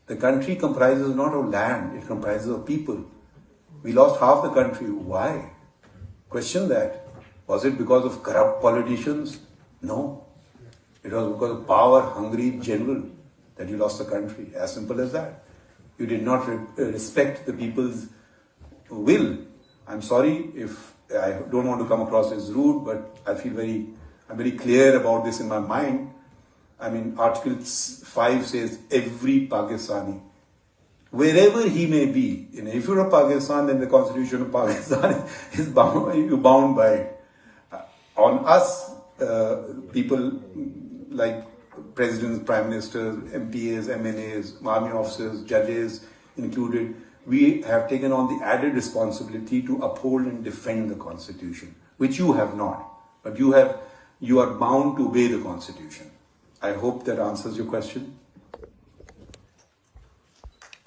The country comprises not of land, it comprises of people. We lost half the country. Why? Question that. Was it because of corrupt politicians? No. It was because of power-hungry general that you lost the country. As simple as that. You did not respect the people's will. I'm sorry if I don't want to come across as rude, but I'm very clear about this in my mind. I mean, Article 5 says every Pakistani, wherever he may be, if you're a Pakistan, then the Constitution of Pakistan is bound by it. On us, people like presidents, prime ministers, MPs, MNAs, army officers, judges included, we have taken on the added responsibility to uphold and defend the Constitution, which you have not. But you are bound to obey the Constitution. I hope that answers your question.